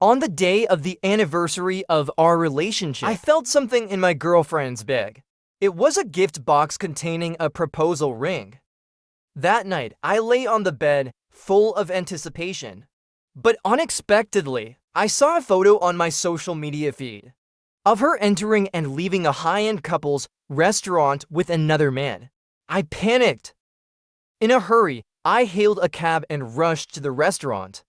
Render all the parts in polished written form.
On the day of the anniversary of our relationship, I felt something in my girlfriend's bag. It was a gift box containing a proposal ring. That night, I lay on the bed, full of anticipation. But unexpectedly, I saw a photo on my social media feed of her entering and leaving a high-end couple's restaurant with another man. I panicked. In a hurry, I hailed a cab and rushed to the restaurant.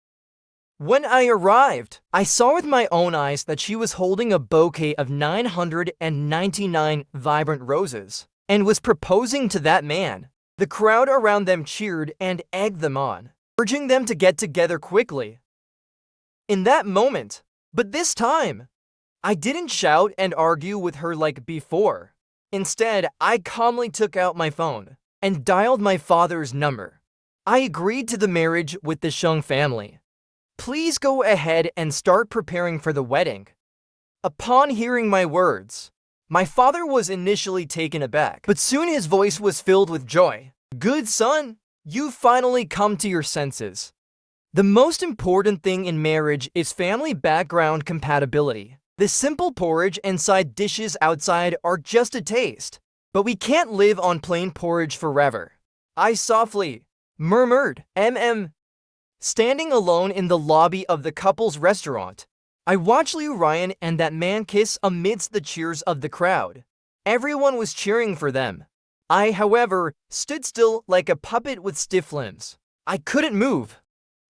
When I arrived, I saw with my own eyes that she was holding a bouquet of 999 vibrant roses and was proposing to that man. The crowd around them cheered and egged them on, urging them to get together quickly. In that moment, but this time, I didn't shout and argue with her like before. Instead, I calmly took out my phone and dialed my father's number. I agreed to the marriage with the Sheng family. Please go ahead and start preparing for the wedding. Upon hearing my words, my father was initially taken aback, but soon his voice was filled with joy. Good son, you've finally come to your senses. The most important thing in marriage is family background compatibility. The simple porridge and side dishes outside are just a taste, but we can't live on plain porridge forever. I softly murmured, Standing alone in the lobby of the couple's restaurant, I watched Liu Ryan and that man kiss amidst the cheers of the crowd. Everyone was cheering for them. I, however, stood still like a puppet with stiff limbs. I couldn't move.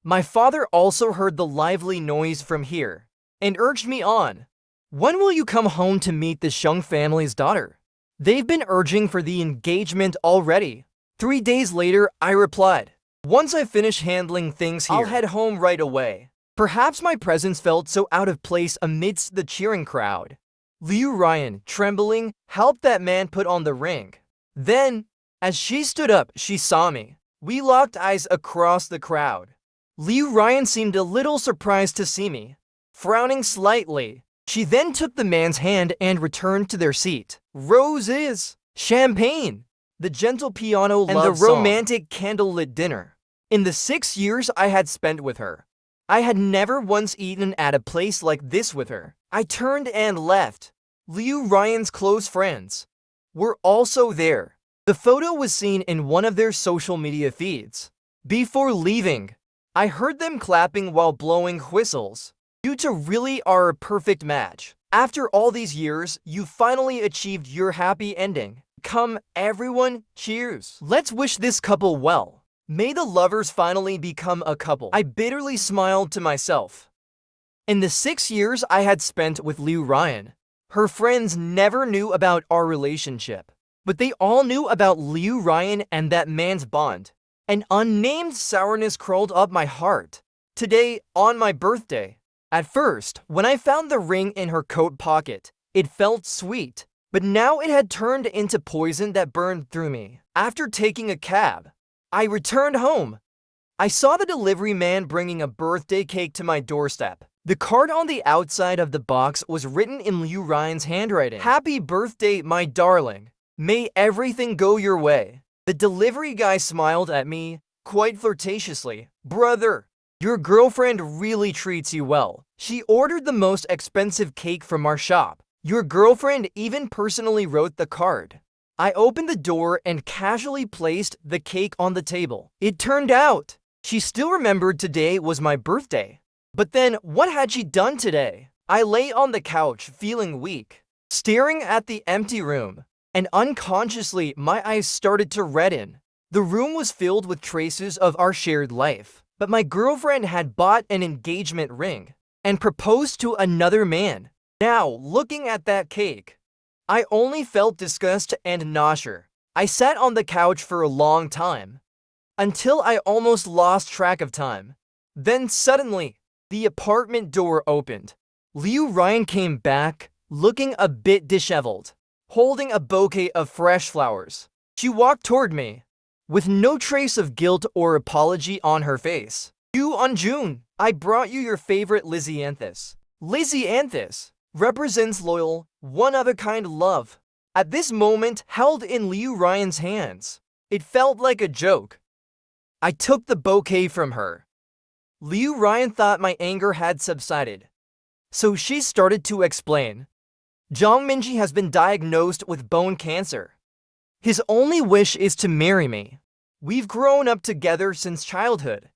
My father also heard the lively noise from here and urged me on. When will you come home to meet the Sheng family's daughter? They've been urging for the engagement already. 3 days later, I replied, once I finish handling things here, I'll head home right away. Perhaps my presence felt so out of place amidst the cheering crowd. Liu Ryan, trembling, helped that man put on the ring. Then, as she stood up, she saw me. We locked eyes across the crowd. Liu Ryan seemed a little surprised to see me. Frowning slightly, she then took the man's hand and returned to their seat. Roses, champagne, the gentle piano love song, and the romantic candlelit dinner. In the 6 years I had spent with her, I had never once eaten at a place like this with her. I turned and left. Liu Ryan's close friends were also there. The photo was seen in one of their social media feeds. Before leaving, I heard them clapping while blowing whistles. You two really are a perfect match. After all these years, you finally achieved your happy ending. Come, everyone, cheers. Let's wish this couple well. May the lovers finally become a couple. I bitterly smiled to myself. In the 6 years I had spent with Liu Ryan, her friends never knew about our relationship, but they all knew about Liu Ryan and that man's bond. An unnamed sourness crawled up my heart. Today, on my birthday. At first, when I found the ring in her coat pocket, it felt sweet, but now it had turned into poison that burned through me. After taking a cab, I returned home. I saw the delivery man bringing a birthday cake to my doorstep. The card on the outside of the box was written in Liu Ryan's handwriting. Happy birthday, my darling. May everything go your way. The delivery guy smiled at me, quite flirtatiously. Brother, your girlfriend really treats you well. She ordered the most expensive cake from our shop. Your girlfriend even personally wrote the card. I opened the door and casually placed the cake on the table. It turned out she still remembered today was my birthday. But then, what had she done today? I lay on the couch feeling weak, staring at the empty room, and unconsciously my eyes started to redden. The room was filled with traces of our shared life, but my girlfriend had bought an engagement ring and proposed to another man. Now, looking at that cake, I only felt disgust and nausea. I sat on the couch for a long time, until I almost lost track of time. Then suddenly, the apartment door opened. Liu Ryan came back, looking a bit disheveled, holding a bouquet of fresh flowers. She walked toward me, with no trace of guilt or apology on her face. You on June, I brought you your favorite Lysianthus. Lysianthus represents loyal, one-of-a-kind love. At this moment, held in Liu Ryan's hands, it felt like a joke. I took the bouquet from her. Liu Ryan thought my anger had subsided. So she started to explain. Jong Minji has been diagnosed with bone cancer. His only wish is to marry me. We've grown up together since childhood.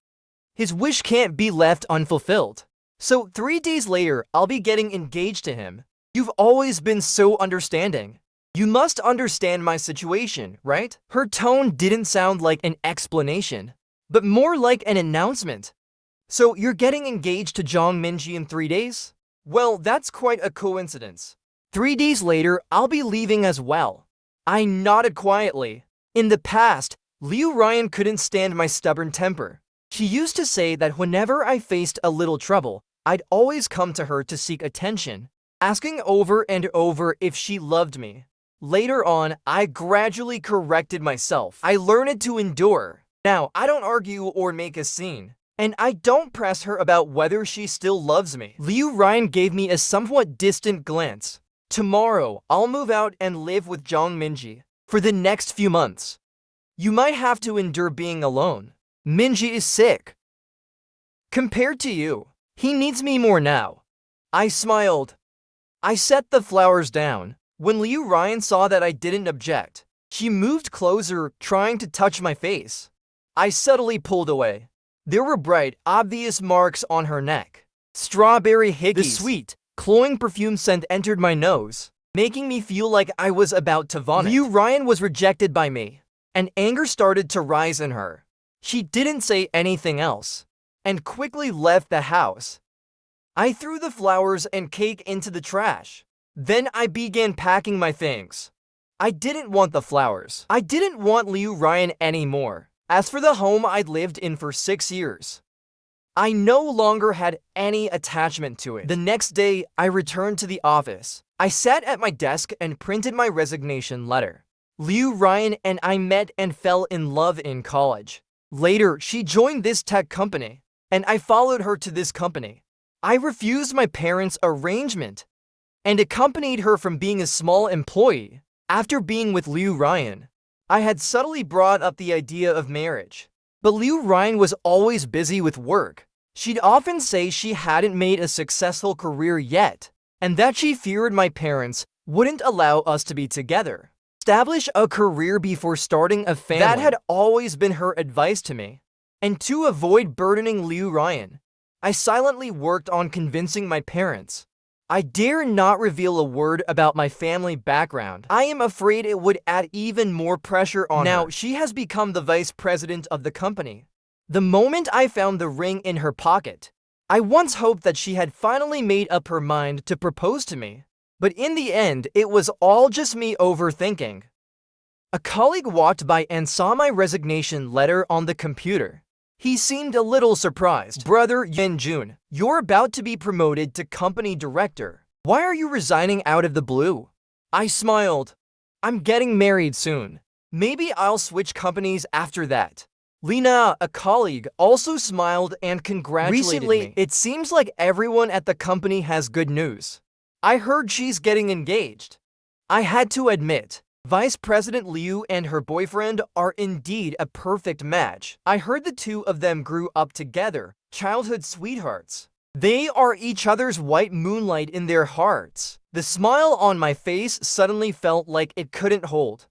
His wish can't be left unfulfilled. So 3 days later, I'll be getting engaged to him. You've always been so understanding. You must understand my situation, right? Her tone didn't sound like an explanation, but more like an announcement. So you're getting engaged to Jong Minji in 3 days? Well, that's quite a coincidence. 3 days later, I'll be leaving as well. I nodded quietly. In the past, Liu Ryan couldn't stand my stubborn temper. She used to say that whenever I faced a little trouble, I'd always come to her to seek attention, asking over and over if she loved me. Later on, I gradually corrected myself. I learned to endure. Now, I don't argue or make a scene, and I don't press her about whether she still loves me. Liu Ryan gave me a somewhat distant glance. Tomorrow, I'll move out and live with Jong Minji for the next few months. You might have to endure being alone. Minji is sick. Compared to you, he needs me more now. I smiled. I set the flowers down. When Liu Ryan saw that I didn't object, she moved closer, trying to touch my face. I subtly pulled away. There were bright, obvious marks on her neck. Strawberry hickeys. The sweet, cloying perfume scent entered my nose, making me feel like I was about to vomit. Liu Ryan was rejected by me, and anger started to rise in her. She didn't say anything else, and quickly left the house. I threw the flowers and cake into the trash. Then I began packing my things. I didn't want the flowers. I didn't want Liu Ryan anymore. As for the home I'd lived in for 6 years, I no longer had any attachment to it. The next day, I returned to the office. I sat at my desk and printed my resignation letter. Liu Ryan and I met and fell in love in college. Later, she joined this tech company, and I followed her to this company. I refused my parents' arrangement and accompanied her from being a small employee. After being with Liu Ryan, I had subtly brought up the idea of marriage. But Liu Ryan was always busy with work. She'd often say she hadn't made a successful career yet, and that she feared my parents wouldn't allow us to be together. Establish a career before starting a family. That had always been her advice to me. And to avoid burdening Liu Ryan, I silently worked on convincing my parents. I dare not reveal a word about my family background. I am afraid it would add even more pressure on her. Now, she has become the vice president of the company. The moment I found the ring in her pocket, I once hoped that she had finally made up her mind to propose to me. But in the end, it was all just me overthinking. A colleague walked by and saw my resignation letter on the computer. He seemed a little surprised. Brother Yen-jun, you're about to be promoted to company director. Why are you resigning out of the blue? I smiled. I'm getting married soon. Maybe I'll switch companies after that. Lina, a colleague, also smiled and congratulated me. Recently, it seems like everyone at the company has good news. I heard she's getting engaged. I had to admit, Vice President Liu and her boyfriend are indeed a perfect match. I heard the two of them grew up together, childhood sweethearts. They are each other's white moonlight in their hearts. The smile on my face suddenly felt like it couldn't hold.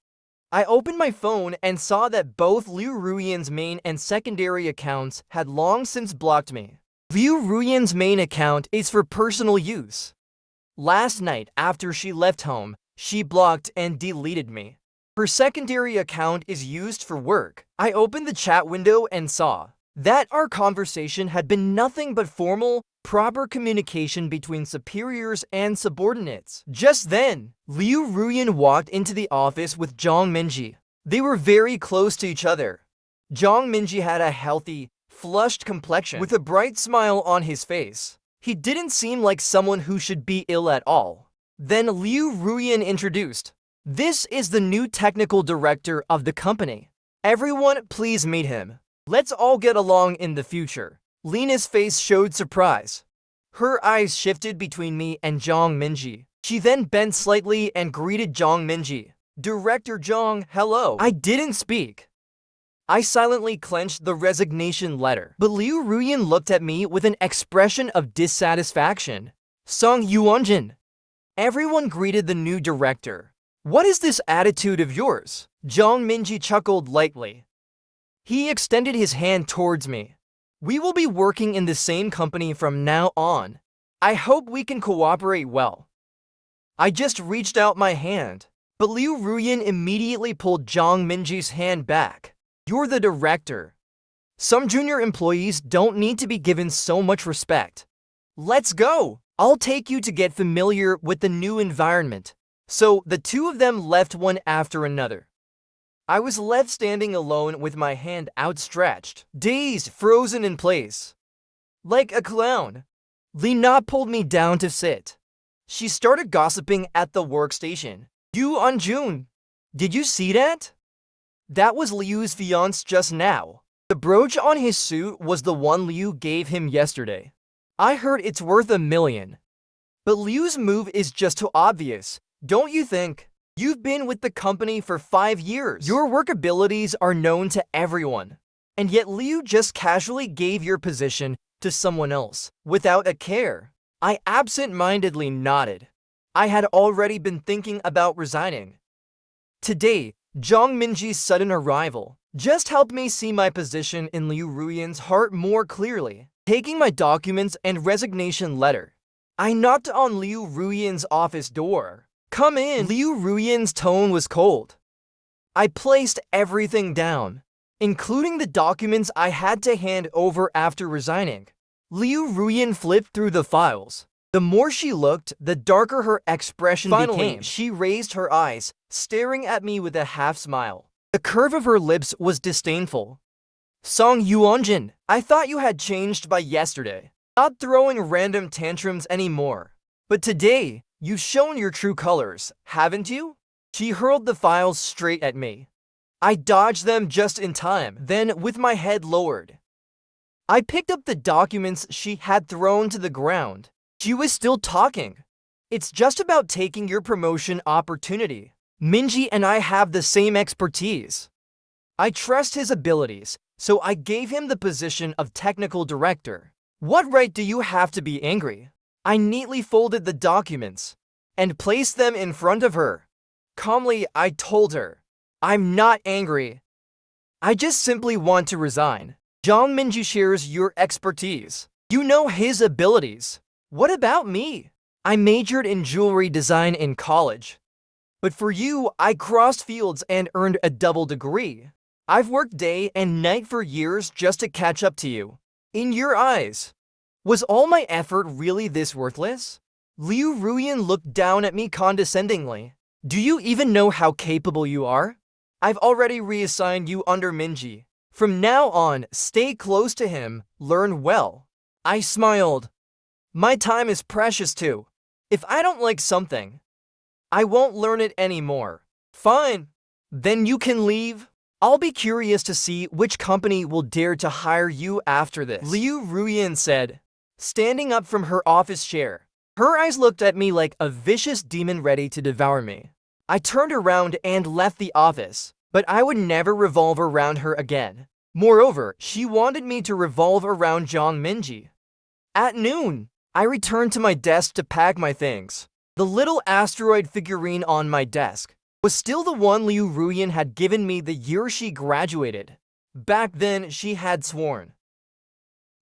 I opened my phone and saw that both Liu Ruyan's main and secondary accounts had long since blocked me. Liu Ruyan's main account is for personal use. Last night, after she left home, she blocked and deleted me. Her secondary account is used for work. I opened the chat window and saw that our conversation had been nothing but formal, proper communication between superiors and subordinates. Just then, Liu Ruyan walked into the office with Jong Minji. They were very close to each other. Jong Minji had a healthy, flushed complexion with a bright smile on his face. He didn't seem like someone who should be ill at all. Then Liu Ruyan introduced, "This is the new technical director of the company. Everyone, please meet him. Let's all get along in the future." Lina's face showed surprise. Her eyes shifted between me and Jong Minji. She then bent slightly and greeted Jong Minji. "Director Jong, hello." I didn't speak. I silently clenched the resignation letter. But Liu Ruyan looked at me with an expression of dissatisfaction. Song Yuanjin. Everyone greeted the new director. What is this attitude of yours? Jong Minji chuckled lightly. He extended his hand towards me. We will be working in the same company from now on. I hope we can cooperate well. I just reached out my hand, but Liu Ruyan immediately pulled Jong Minji's hand back. You're the director. Some junior employees don't need to be given so much respect. Let's go! I'll take you to get familiar with the new environment. So the two of them left one after another. I was left standing alone with my hand outstretched, dazed, frozen in place. Like a clown. Lina pulled me down to sit. She started gossiping at the workstation. Yu Anjun, did you see that? That was Liu's fiancé just now. The brooch on his suit was the one Liu gave him yesterday. I heard it's worth $1 million. But Liu's move is just too obvious, don't you think? You've been with the company for 5 years. Your work abilities are known to everyone. And yet Liu just casually gave your position to someone else, without a care. I absent-mindedly nodded. I had already been thinking about resigning. Today, Jong Minji's sudden arrival just helped me see my position in Liu Ruyan's heart more clearly. Taking my documents and resignation letter, I knocked on Liu Ruyan's office door. Come in. Liu Ruyan's tone was cold. I placed everything down, including the documents I had to hand over after resigning. Liu Ruyan flipped through the files. The more she looked, the darker her expression became. Finally, she raised her eyes, staring at me with a half-smile. The curve of her lips was disdainful. Song Yuanjin, I thought you had changed by yesterday. Not throwing random tantrums anymore. But today, you've shown your true colors, haven't you? She hurled the files straight at me. I dodged them just in time, then with my head lowered, I picked up the documents she had thrown to the ground. She was still talking. It's just about taking your promotion opportunity. Minji and I have the same expertise. I trust his abilities, so I gave him the position of technical director. What right do you have to be angry? I neatly folded the documents and placed them in front of her. Calmly, I told her, I'm not angry. I just simply want to resign. Jong Minji shares your expertise. You know his abilities. What about me? I majored in jewelry design in college. But for you, I crossed fields and earned a double degree. I've worked day and night for years just to catch up to you. In your eyes, was all my effort really this worthless? Liu Ruyan looked down at me condescendingly. Do you even know how capable you are? I've already reassigned you under Minji. From now on, stay close to him, learn well. I smiled. My time is precious too. If I don't like something, I won't learn it anymore. Fine. Then you can leave. I'll be curious to see which company will dare to hire you after this, Liu Ruyan said, standing up from her office chair. Her eyes looked at me like a vicious demon ready to devour me. I turned around and left the office, but I would never revolve around her again. Moreover, she wanted me to revolve around Jong Minji. At noon, I returned to my desk to pack my things. The little asteroid figurine on my desk was still the one Liu Ruyan had given me the year she graduated. Back then, she had sworn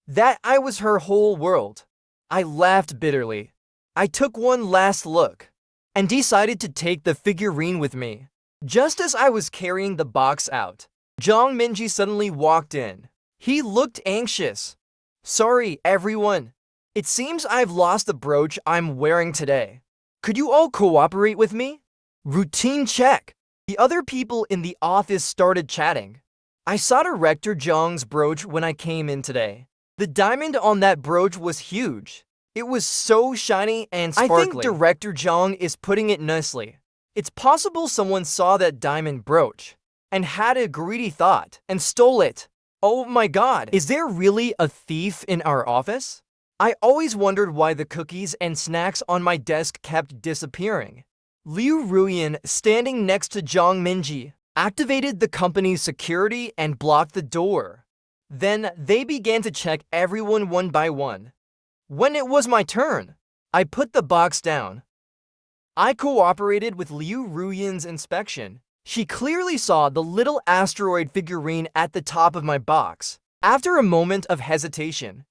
that I was her whole world. I laughed bitterly. I took one last look and decided to take the figurine with me. Just as I was carrying the box out, Jong Minji suddenly walked in. He looked anxious. Sorry, everyone. It seems I've lost the brooch I'm wearing today. Could you all cooperate with me? Routine check. The other people in the office started chatting. I saw Director Jong's brooch when I came in today. The diamond on that brooch was huge. It was so shiny and sparkly. I think Director Jong is putting it nicely. It's possible someone saw that diamond brooch and had a greedy thought and stole it. Oh my god, is there really a thief in our office? I always wondered why the cookies and snacks on my desk kept disappearing. Liu Ruyan, standing next to Jong Minji, activated the company's security and blocked the door. Then they began to check everyone one by one. When it was my turn, I put the box down. I cooperated with Liu Ruyan's inspection. She clearly saw the little asteroid figurine at the top of my box. After a moment of hesitation,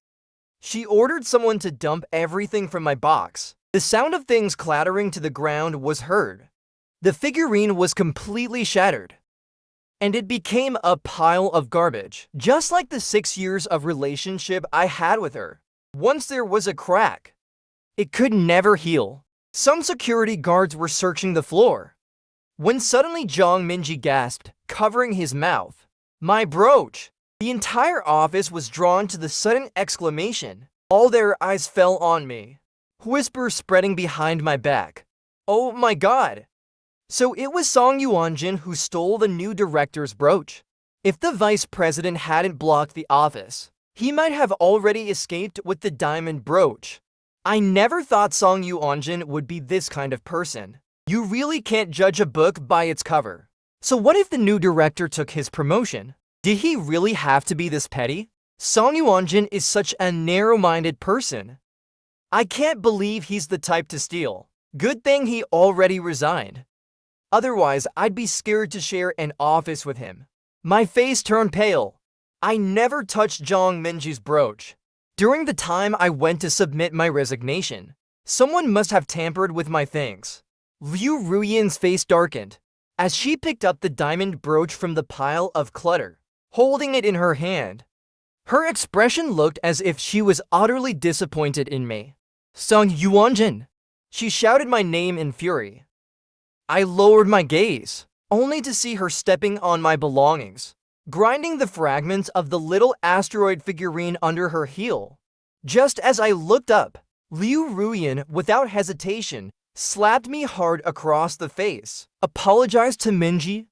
she ordered someone to dump everything from my box. The sound of things clattering to the ground was heard. The figurine was completely shattered, and it became a pile of garbage, just like the 6 years of relationship I had with her. Once there was a crack, it could never heal. Some security guards were searching the floor, when suddenly Zhang Minji gasped, covering his mouth. My brooch! The entire office was drawn to the sudden exclamation. All their eyes fell on me. Whispers spreading behind my back. Oh my god! So it was Song Yuanjin who stole the new director's brooch. If the vice president hadn't blocked the office, he might have already escaped with the diamond brooch. I never thought Song Yuanjin would be this kind of person. You really can't judge a book by its cover. So what if the new director took his promotion? Did he really have to be this petty? Song Yuanjin is such a narrow-minded person. I can't believe he's the type to steal. Good thing he already resigned. Otherwise, I'd be scared to share an office with him. My face turned pale. I never touched Zhang Minji's brooch. During the time I went to submit my resignation, someone must have tampered with my things. Liu Ruyan's face darkened as she picked up the diamond brooch from the pile of clutter, holding it in her hand. Her expression looked as if she was utterly disappointed in me. Song Yuanjin! She shouted my name in fury. I lowered my gaze, only to see her stepping on my belongings, grinding the fragments of the little asteroid figurine under her heel. Just as I looked up, Liu Ruyan, without hesitation, slapped me hard across the face. Apologized to Minji?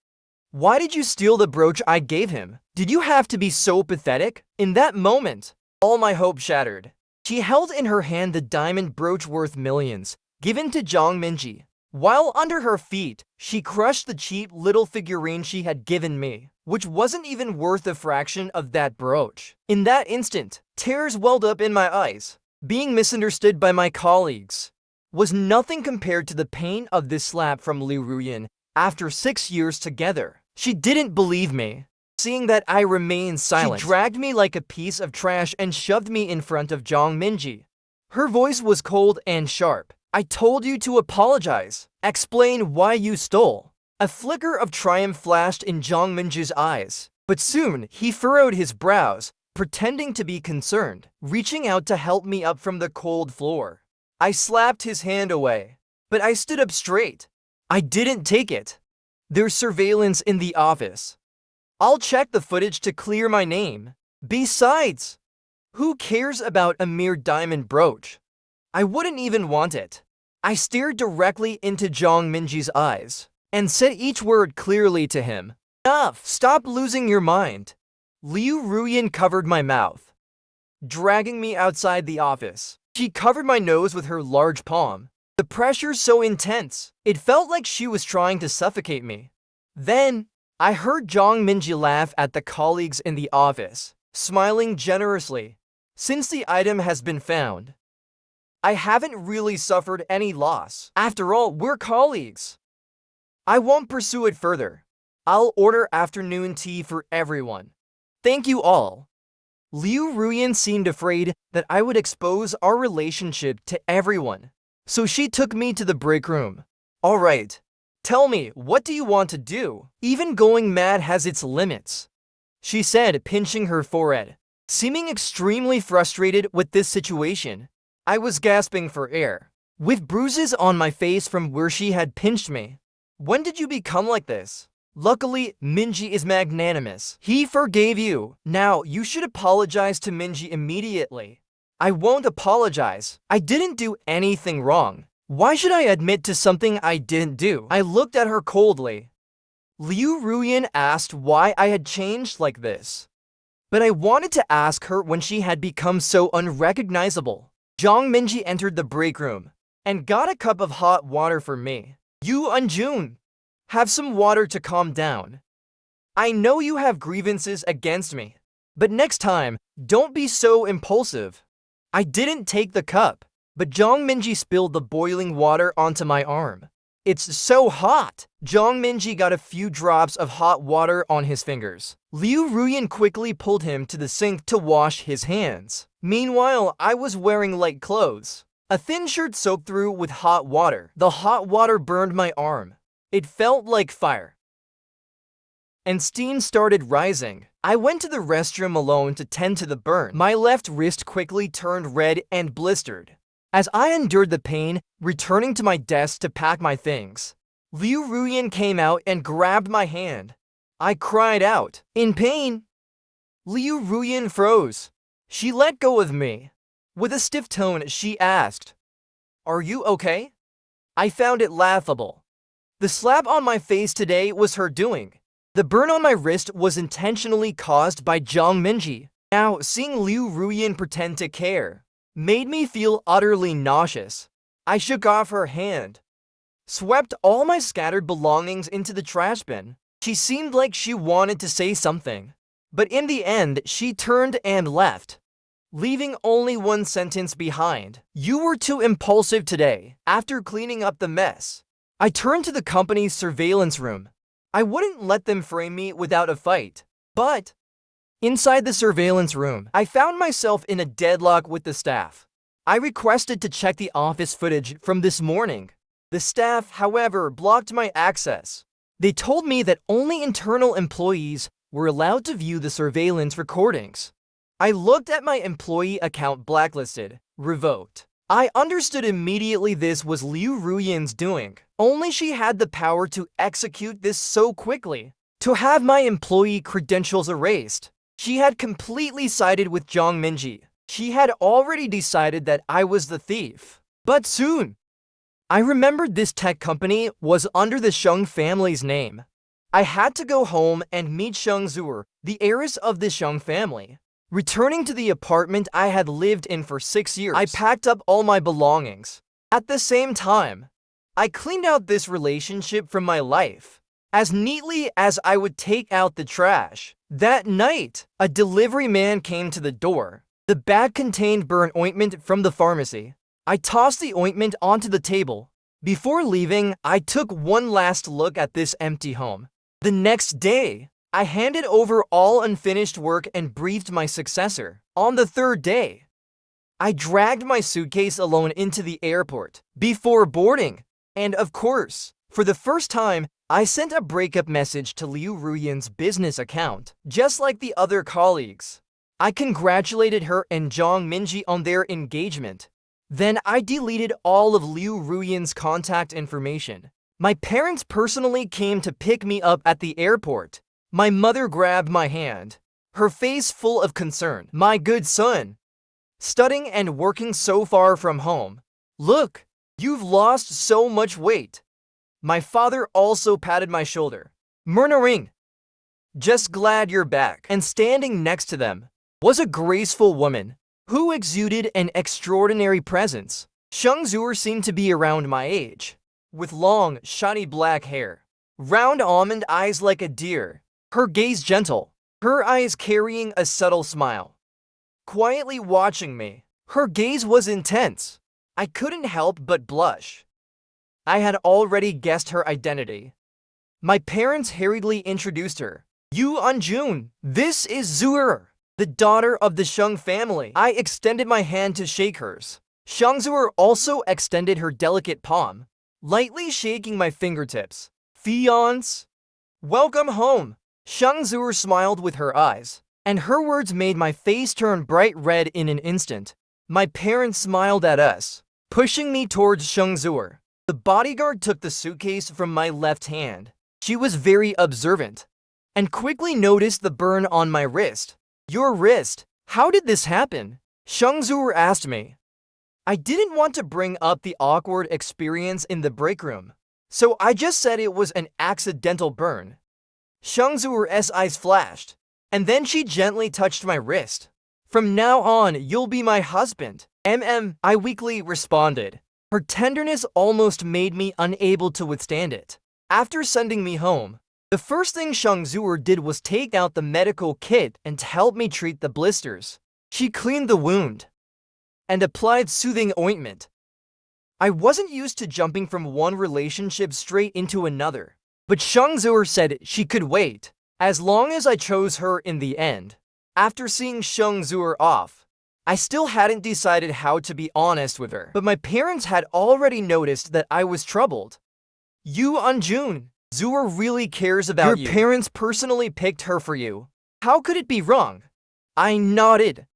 Why did you steal the brooch I gave him? Did you have to be so pathetic? In that moment, all my hope shattered. She held in her hand the diamond brooch worth millions, given to Zhang Minji. While under her feet, she crushed the cheap little figurine she had given me, which wasn't even worth a fraction of that brooch. In that instant, tears welled up in my eyes. Being misunderstood by my colleagues was nothing compared to the pain of this slap from Liu Ruyan after 6 years together. She didn't believe me. Seeing that I remained silent, she dragged me like a piece of trash and shoved me in front of Zhang Minji. Her voice was cold and sharp. I told you to apologize. Explain why you stole. A flicker of triumph flashed in Zhang Minji's eyes, but soon he furrowed his brows, pretending to be concerned, reaching out to help me up from the cold floor. I slapped his hand away, but I stood up straight. I didn't take it. There's surveillance in the office. I'll check the footage to clear my name. Besides, who cares about a mere diamond brooch? I wouldn't even want it. I stared directly into Zhang Minji's eyes and said each word clearly to him. Enough! Stop losing your mind. Liu Ruyan covered my mouth, dragging me outside the office. She covered my nose with her large palm. The pressure so intense, it felt like she was trying to suffocate me. Then, I heard Zhang Minji laugh at the colleagues in the office, smiling generously. Since the item has been found, I haven't really suffered any loss. After all, we're colleagues. I won't pursue it further. I'll order afternoon tea for everyone. Thank you all. Liu Ruyan seemed afraid that I would expose our relationship to everyone, so she took me to the break room. All right, tell me, what do you want to do? Even going mad has its limits, she said, pinching her forehead. Seeming extremely frustrated with this situation, I was gasping for air, with bruises on my face from where she had pinched me. When did you become like this? Luckily, Minji is magnanimous. He forgave you. Now, you should apologize to Minji immediately. I won't apologize. I didn't do anything wrong. Why should I admit to something I didn't do? I looked at her coldly. Liu Ruyan asked why I had changed like this, but I wanted to ask her when she had become so unrecognizable. Zhang Minji entered the break room and got a cup of hot water for me. You Anjun, have some water to calm down. I know you have grievances against me, but next time, don't be so impulsive. I didn't take the cup. but Zhang Minji spilled the boiling water onto my arm. It's so hot! Zhang Minji got a few drops of hot water on his fingers. Liu Ruyan quickly pulled him to the sink to wash his hands. Meanwhile, I was wearing light clothes. A thin shirt soaked through with hot water. The hot water burned my arm. It felt like fire. And steam started rising. I went to the restroom alone to tend to the burn. My left wrist quickly turned red and blistered. As I endured the pain, returning to my desk to pack my things, Liu Ruyan came out and grabbed my hand. I cried out, in pain. Liu Ruyan froze. She let go of me. With a stiff tone, she asked, "Are you okay?" I found it laughable. The slap on my face today was her doing. The burn on my wrist was intentionally caused by Zhang Minji. Now, seeing Liu Ruyan pretend to care made me feel utterly nauseous. I shook off her hand, swept all my scattered belongings into the trash bin. She seemed like she wanted to say something, but in the end, she turned and left, leaving only one sentence behind. "You were too impulsive today." After cleaning up the mess, I turned to the company's surveillance room. I wouldn't let them frame me without a fight, but inside the surveillance room, I found myself in a deadlock with the staff. I requested to check the office footage from this morning. The staff, however, blocked my access. They told me that only internal employees were allowed to view the surveillance recordings. I looked at my employee account blacklisted, revoked. I understood immediately this was Liu Ruyan's doing. Only she had the power to execute this so quickly. To have my employee credentials erased. She had completely sided with Zhang Minji. She had already decided that I was the thief. But soon, I remembered this tech company was under the Sheng family's name. I had to go home and meet Sheng Zuer, the heiress of the Sheng family. Returning to the apartment I had lived in for 6 years, I packed up all my belongings. At the same time, I cleaned out this relationship from my life as neatly as I would take out the trash. That night, a delivery man came to the door. The bag contained burn ointment from the pharmacy. I tossed the ointment onto the table. Before leaving, I took one last look at this empty home. The next day, I handed over all unfinished work and briefed my successor. On the third day, I dragged my suitcase alone into the airport before boarding. And of course, for the first time, I sent a breakup message to Liu Ruyan's business account. Just like the other colleagues, I congratulated her and Zhang Minji on their engagement. Then I deleted all of Liu Ruyan's contact information. My parents personally came to pick me up at the airport. My mother grabbed my hand, her face full of concern. "My good son, studying and working so far from home. Look, you've lost so much weight." My father also patted my shoulder. "Murnering, just glad you're back." And standing next to them was a graceful woman who exuded an extraordinary presence. Sheng Zuer seemed to be around my age, with long, shiny black hair, round almond eyes like a deer, her gaze gentle, her eyes carrying a subtle smile. Quietly watching me, her gaze was intense. I couldn't help but blush. I had already guessed her identity. My parents hurriedly introduced her. "Yu Anjun, this is Zuer, the daughter of the Sheng family." I extended my hand to shake hers. Sheng Zuer also extended her delicate palm, lightly shaking my fingertips. "Fiance, welcome home." Sheng Zuer smiled with her eyes, and her words made my face turn bright red in an instant. My parents smiled at us, pushing me towards Sheng Zuer. The bodyguard took the suitcase from my left hand. She was very observant and quickly noticed the burn on my wrist. "Your wrist? How did this happen?" Sheng Zuer asked me. I didn't want to bring up the awkward experience in the break room, so I just said it was an accidental burn. Sheng Zuer's eyes flashed, and then she gently touched my wrist. "From now on, you'll be my husband." I weakly responded. Her tenderness almost made me unable to withstand it. After sending me home, the first thing Sheng Zuer did was take out the medical kit and help me treat the blisters. She cleaned the wound and applied soothing ointment. I wasn't used to jumping from one relationship straight into another, but Shengzuer said she could wait, as long as I chose her in the end. After seeing Shengzuer off, I still hadn't decided how to be honest with her, but my parents had already noticed that I was troubled. Yu Anjun, Zuer really cares about you. Your parents personally picked her for you. How could it be wrong? I nodded.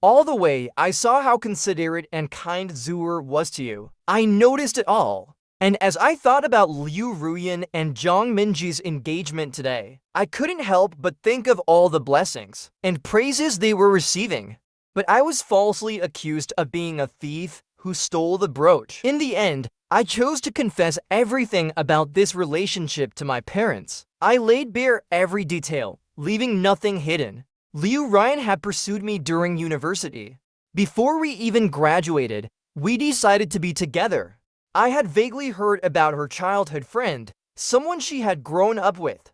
All the way, I saw how considerate and kind Zuer was to you. I noticed it all. And as I thought about Liu Ruyan and Zhang Minji's engagement today, I couldn't help but think of all the blessings and praises they were receiving. But I was falsely accused of being a thief who stole the brooch. In the end, I chose to confess everything about this relationship to my parents. I laid bare every detail, leaving nothing hidden. Liu Ryan had pursued me during university. Before we even graduated, we decided to be together. I had vaguely heard about her childhood friend, someone she had grown up with.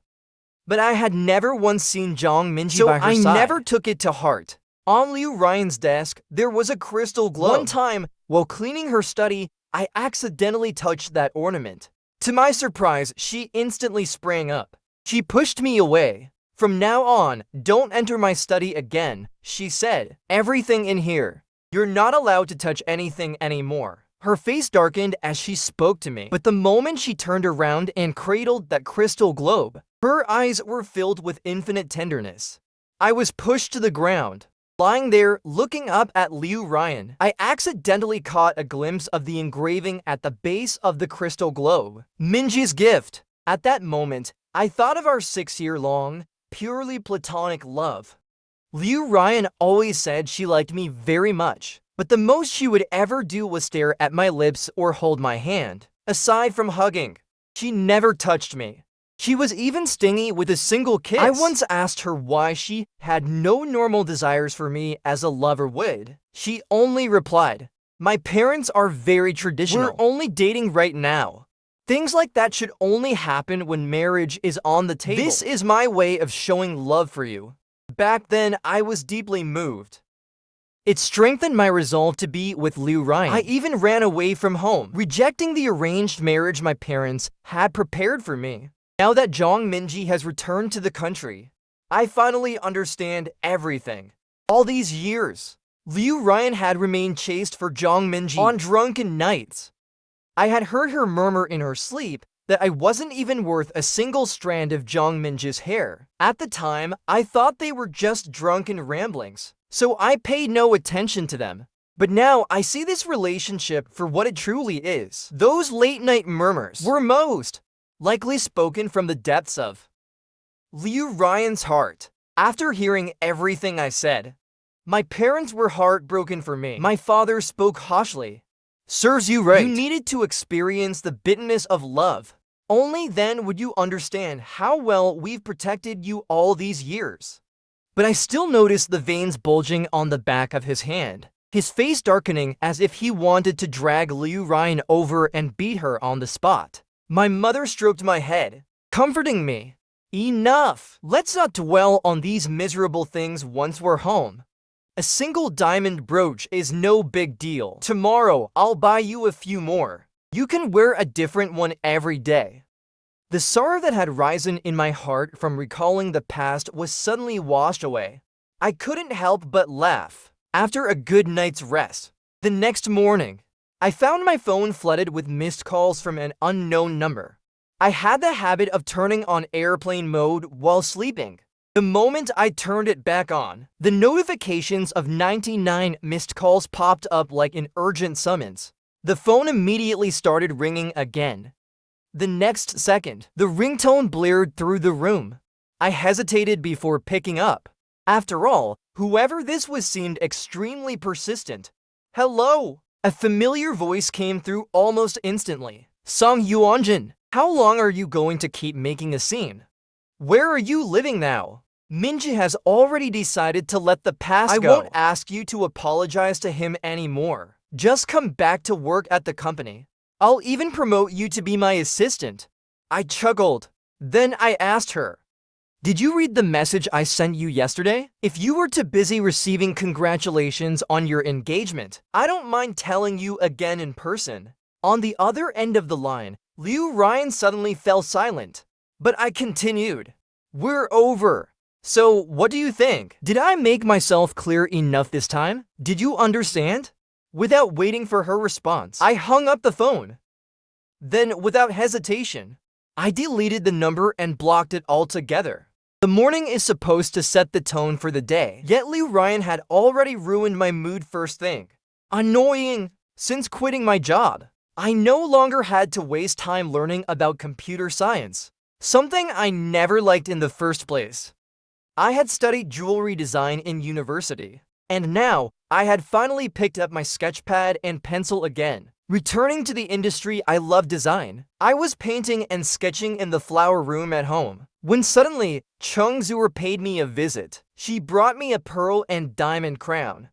But I had never once seen Zhang Minji by her side. So I never took it to heart. On Liu Ryan's desk, there was a crystal globe. One time, while cleaning her study, I accidentally touched that ornament. To my surprise, she instantly sprang up. She pushed me away. From now on, don't enter my study again, she said. Everything in here. You're not allowed to touch anything anymore. Her face darkened as she spoke to me, but the moment she turned around and cradled that crystal globe, her eyes were filled with infinite tenderness. I was pushed to the ground. Lying there, looking up at Liu Ryan, I accidentally caught a glimpse of the engraving at the base of the crystal globe. Minji's gift. At that moment, I thought of our 6-year-long, purely platonic love. Liu Ryan always said she liked me very much, but the most she would ever do was stare at my lips or hold my hand. Aside from hugging, she never touched me. She was even stingy with a single kiss. I once asked her why she had no normal desires for me as a lover would. She only replied, "My parents are very traditional. We're only dating right now. Things like that should only happen when marriage is on the table. This is my way of showing love for you." Back then, I was deeply moved. It strengthened my resolve to be with Liu Ryan. I even ran away from home, rejecting the arranged marriage my parents had prepared for me. Now that Zhang Minji has returned to the country, I finally understand everything. All these years, Liu Ryan had remained chaste for Zhang Minji on drunken nights. I had heard her murmur in her sleep that I wasn't even worth a single strand of Zhang Minji's hair. At the time, I thought they were just drunken ramblings, so I paid no attention to them. But now I see this relationship for what it truly is. Those late-night murmurs were most likely spoken from the depths of Liu Ryan's heart. After hearing everything I said, my parents were heartbroken for me. My father spoke harshly. "Serves you right. You needed to experience the bitterness of love. Only then would you understand how well we've protected you all these years." But I still noticed the veins bulging on the back of his hand, his face darkening as if he wanted to drag Liu Ryan over and beat her on the spot. My mother stroked my head, comforting me. "Enough! Let's not dwell on these miserable things once we're home. A single diamond brooch is no big deal. Tomorrow, I'll buy you a few more. You can wear a different one every day." The sorrow that had risen in my heart from recalling the past was suddenly washed away. I couldn't help but laugh. After a good night's rest, the next morning, I found my phone flooded with missed calls from an unknown number. I had the habit of turning on airplane mode while sleeping. The moment I turned it back on, the notifications of 99 missed calls popped up like an urgent summons. The phone immediately started ringing again. The next second, the ringtone blared through the room. I hesitated before picking up. After all, whoever this was seemed extremely persistent. "Hello?" A familiar voice came through almost instantly. "Song Yuanjin, how long are you going to keep making a scene? Where are you living now? Minji has already decided to let the past go. I won't ask you to apologize to him anymore. Just come back to work at the company. I'll even promote you to be my assistant." I chuckled. Then I asked her, Did you read the message I sent you yesterday? If you were too busy receiving congratulations on your engagement, I don't mind telling you again in person. On the other end of the line, Liu Ryan suddenly fell silent. But I continued. We're over. So, what do you think? Did I make myself clear enough this time? Did you understand? Without waiting for her response, I hung up the phone. Then, without hesitation, I deleted the number and blocked it altogether. The morning is supposed to set the tone for the day, yet Liu Ryan had already ruined my mood first thing. Annoying. Since quitting my job, I no longer had to waste time learning about computer science, something I never liked in the first place. I had studied jewelry design in university, and now I had finally picked up my sketchpad and pencil again. Returning to the industry I love design, I was painting and sketching in the flower room at home, when suddenly Chung Zur paid me a visit. She brought me a pearl and diamond crown.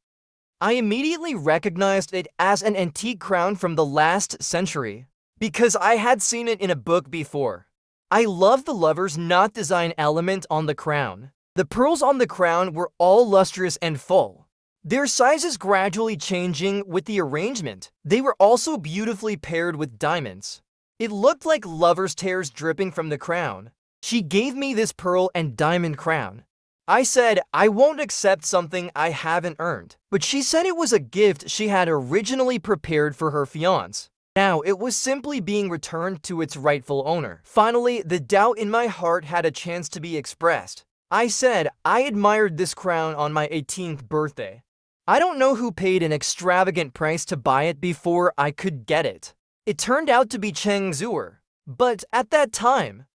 I immediately recognized it as an antique crown from the last century, because I had seen it in a book before. I love the lover's knot design element on the crown. The pearls on the crown were all lustrous and full, their sizes gradually changing with the arrangement. They were also beautifully paired with diamonds. It looked like lover's tears dripping from the crown. She gave me this pearl and diamond crown. I said I won't accept something I haven't earned, but she said it was a gift she had originally prepared for her fiancé. Now it was simply being returned to its rightful owner. Finally, the doubt in my heart had a chance to be expressed. I said I admired this crown on my 18th birthday. I don't know who paid an extravagant price to buy it before I could get it. It turned out to be Cheng Zur. But at that time,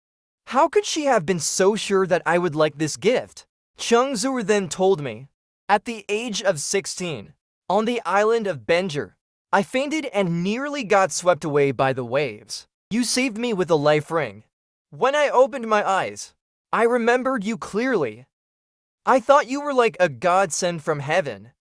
how could she have been so sure that I would like this gift? Cheng Zur then told me, at the age of 16, on the island of Benjer, I fainted and nearly got swept away by the waves. You saved me with a life ring. When I opened my eyes, I remembered you clearly. I thought you were like a godsend from heaven.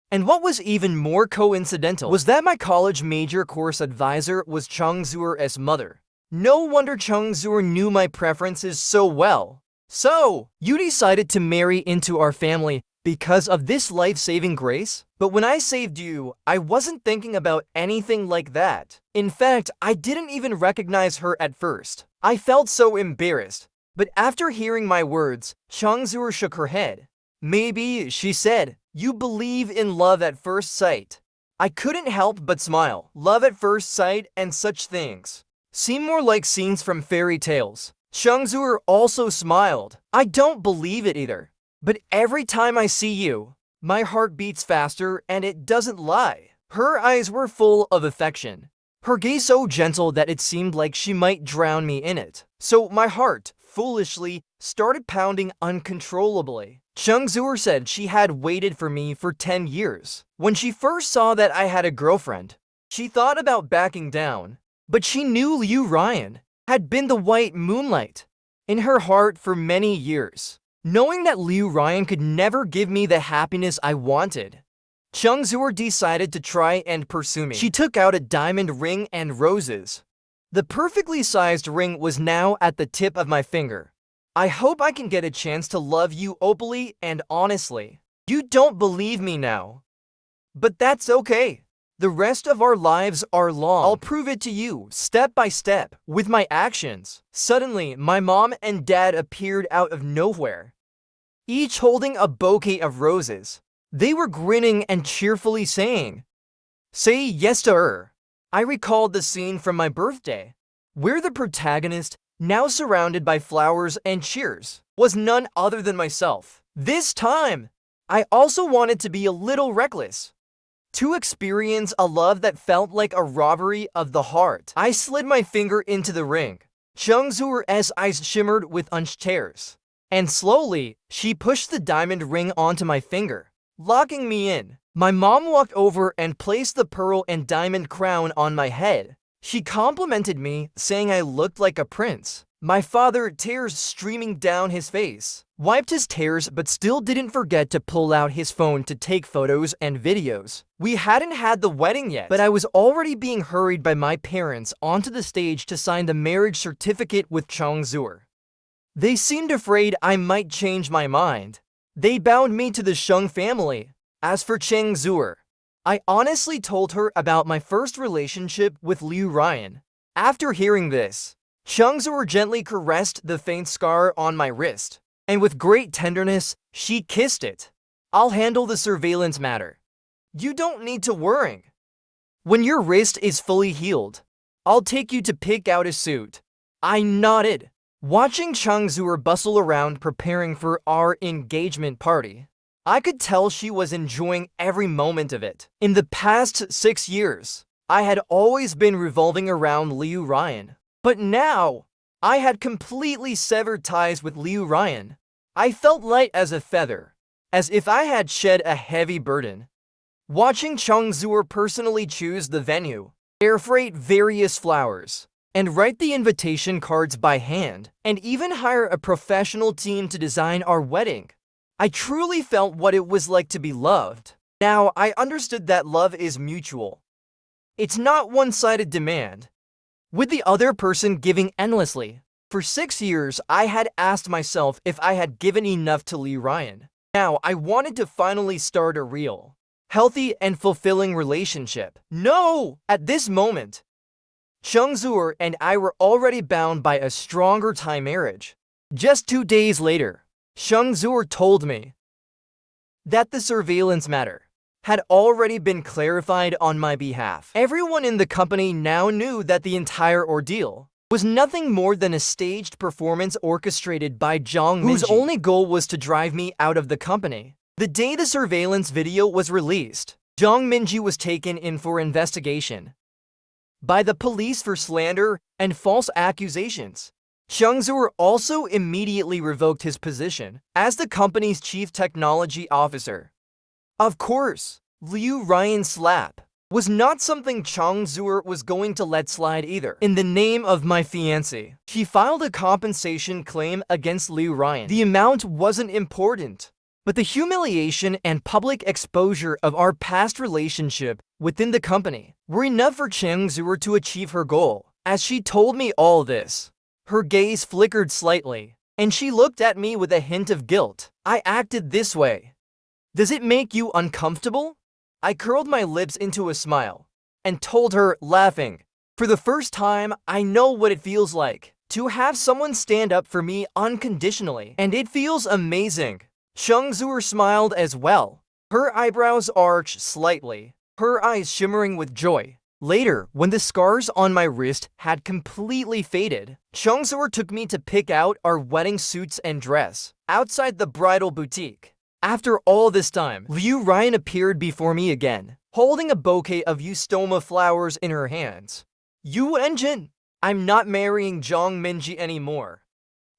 And what was even more coincidental was that my college major course advisor was Cheng Zur's mother. No wonder Cheng Zur knew my preferences so well. So, you decided to marry into our family because of this life-saving grace? But when I saved you, I wasn't thinking about anything like that. In fact, I didn't even recognize her at first. I felt so embarrassed. But after hearing my words, Cheng Zur shook her head. Maybe, she said, you believe in love at first sight. I couldn't help but smile. Love at first sight and such things seem more like scenes from fairy tales. Cheng Zur also smiled. I don't believe it either. But every time I see you, my heart beats faster and it doesn't lie. Her eyes were full of affection. Her gaze so gentle that it seemed like she might drown me in it. So my heart, foolishly, started pounding uncontrollably. Cheng Zur said she had waited for me for 10 years. When she first saw that I had a girlfriend, she thought about backing down. But she knew Liu Ryan had been the white moonlight in her heart for many years. Knowing that Liu Ryan could never give me the happiness I wanted, Cheng Zur decided to try and pursue me. She took out a diamond ring and roses. The perfectly sized ring was now at the tip of my finger. I hope I can get a chance to love you openly and honestly. You don't believe me now. But that's okay. The rest of our lives are long. I'll prove it to you, step by step, with my actions. Suddenly, my mom and dad appeared out of nowhere, each holding a bouquet of roses. They were grinning and cheerfully saying, "Say yes to her." I recalled the scene from my birthday, where the protagonist, now surrounded by flowers and cheers, was none other than myself. This time, I also wanted to be a little reckless, to experience a love that felt like a robbery of the heart. I slid my finger into the ring. Cheng Zur's eyes shimmered with unshed tears, and slowly, she pushed the diamond ring onto my finger, locking me in. My mom walked over and placed the pearl and diamond crown on my head. She complimented me, saying I looked like a prince. My father, tears streaming down his face, wiped his tears but still didn't forget to pull out his phone to take photos and videos. We hadn't had the wedding yet, but I was already being hurried by my parents onto the stage to sign the marriage certificate with Cheng Zur. They seemed afraid I might change my mind. They bound me to the Sheng family. As for Cheng Zuer, I honestly told her about my first relationship with Liu Ryan. After hearing this, Cheng Zuer gently caressed the faint scar on my wrist, and with great tenderness, she kissed it. I'll handle the surveillance matter. You don't need to worry. When your wrist is fully healed, I'll take you to pick out a suit. I nodded, watching Cheng Zuer bustle around preparing for our engagement party. I could tell she was enjoying every moment of it. In the past 6 years, I had always been revolving around Liu Ryan. But now, I had completely severed ties with Liu Ryan. I felt light as a feather, as if I had shed a heavy burden. Watching Cheng Zuer personally choose the venue, air freight various flowers, and write the invitation cards by hand, and even hire a professional team to design our wedding, I truly felt what it was like to be loved. Now, I understood that love is mutual. It's not one-sided demand, with the other person giving endlessly. For 6 years, I had asked myself if I had given enough to Liu Ryan. Now, I wanted to finally start a real, healthy, and fulfilling relationship. No! At this moment, Cheng Zuer and I were already bound by a stronger tie marriage. Just 2 days later, Cheng Zuer told me that the surveillance matter had already been clarified on my behalf. Everyone in the company now knew that the entire ordeal was nothing more than a staged performance orchestrated by Zhang Minji, whose only goal was to drive me out of the company. The day the surveillance video was released, Zhang Minji was taken in for investigation by the police for slander and false accusations. Cheng Zuer also immediately revoked his position as the company's chief technology officer. Of course, Liu Ryan's slap was not something Cheng Zuer was going to let slide either. In the name of my fiancé, she filed a compensation claim against Liu Ryan. The amount wasn't important, but the humiliation and public exposure of our past relationship within the company were enough for Cheng Zuer to achieve her goal. As she told me all this, her gaze flickered slightly, and she looked at me with a hint of guilt. I acted this way. Does it make you uncomfortable? I curled my lips into a smile and told her, laughing, for the first time, I know what it feels like to have someone stand up for me unconditionally, and it feels amazing. Cheng Zuer smiled as well, her eyebrows arched slightly, her eyes shimmering with joy. Later, when the scars on my wrist had completely faded, Cheng Zuer took me to pick out our wedding suits and dress outside the bridal boutique. After all this time, Liu Ryan appeared before me again, holding a bouquet of eustoma flowers in her hands. Yu Enjin, I'm not marrying Zhang Minji anymore.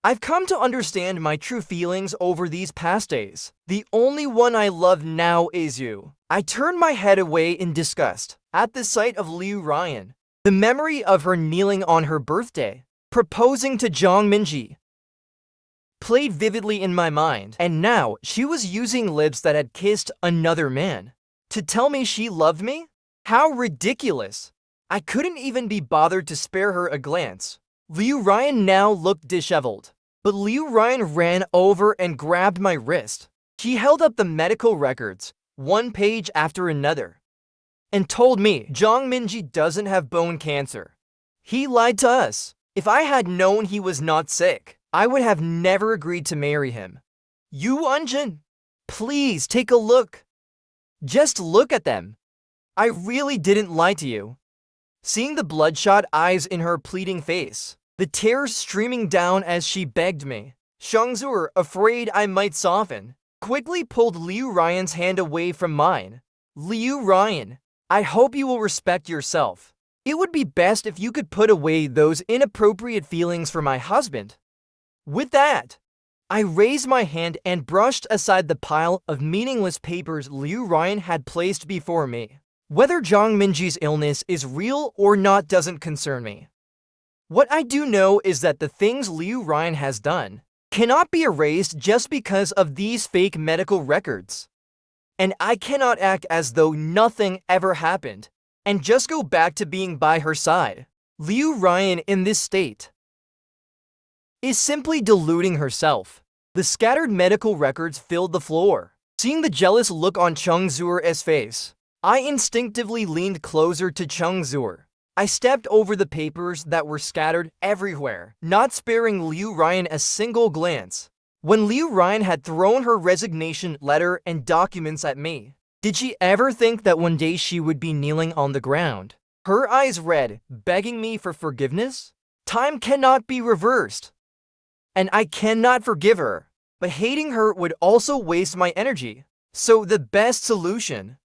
I've come to understand my true feelings over these past days. The only one I love now is you. I turned my head away in disgust at the sight of Liu Ryan. The memory of her kneeling on her birthday, proposing to Zhang Minji, played vividly in my mind, and now she was using lips that had kissed another man to tell me she loved me? How ridiculous! I couldn't even be bothered to spare her a glance. Liu Ryan now looked disheveled, but Liu Ryan ran over and grabbed my wrist. She held up the medical records, one page after another, and told me Zhang Minji doesn't have bone cancer. He lied to us. If I had known he was not sick, I would have never agreed to marry him. Yu Enjin, please take a look. Just look at them. I really didn't lie to you. Seeing the bloodshot eyes in her pleading face, the tears streaming down as she begged me, Cheng Zuer, afraid I might soften, quickly pulled Liu Ryan's hand away from mine. Liu Ryan, I hope you will respect yourself. It would be best if you could put away those inappropriate feelings for my husband. With that, I raised my hand and brushed aside the pile of meaningless papers Liu Ryan had placed before me. Whether Zhang Minji's illness is real or not doesn't concern me. What I do know is that the things Liu Ryan has done cannot be erased just because of these fake medical records. And I cannot act as though nothing ever happened and just go back to being by her side. Liu Ryan in this state is simply deluding herself. The scattered medical records filled the floor. Seeing the jealous look on Chung Zuer's face, I instinctively leaned closer to Chung Zuer. I stepped over the papers that were scattered everywhere, not sparing Liu Ryan a single glance. When Liu Ryan had thrown her resignation letter and documents at me, did she ever think that one day she would be kneeling on the ground, her eyes red, begging me for forgiveness? Time cannot be reversed, and I cannot forgive her, but hating her would also waste my energy. So the best solution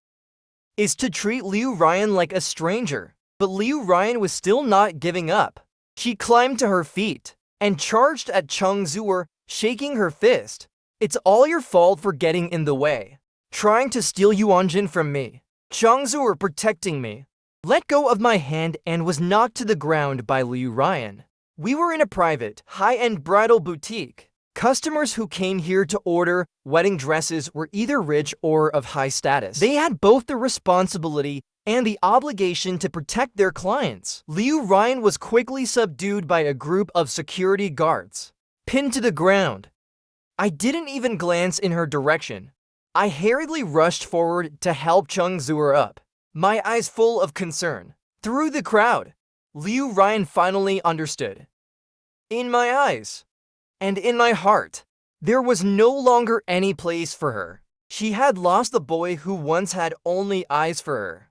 is to treat Liu Ryan like a stranger. But Liu Ryan was still not giving up. She climbed to her feet and charged at Chung Zuer, shaking her fist. It's all your fault for getting in the way, trying to steal Yuanjin from me. Chung Zuer protecting me, let go of my hand and was knocked to the ground by Liu Ryan. We were in a private, high-end bridal boutique. Customers who came here to order wedding dresses were either rich or of high status. They had both the responsibility and the obligation to protect their clients. Liu Ryan was quickly subdued by a group of security guards, pinned to the ground. I didn't even glance in her direction. I hurriedly rushed forward to help Chung Zuer up, my eyes full of concern. Through the crowd, Liu Ryan finally understood. In my eyes, and in my heart, there was no longer any place for her. She had lost the boy who once had only eyes for her.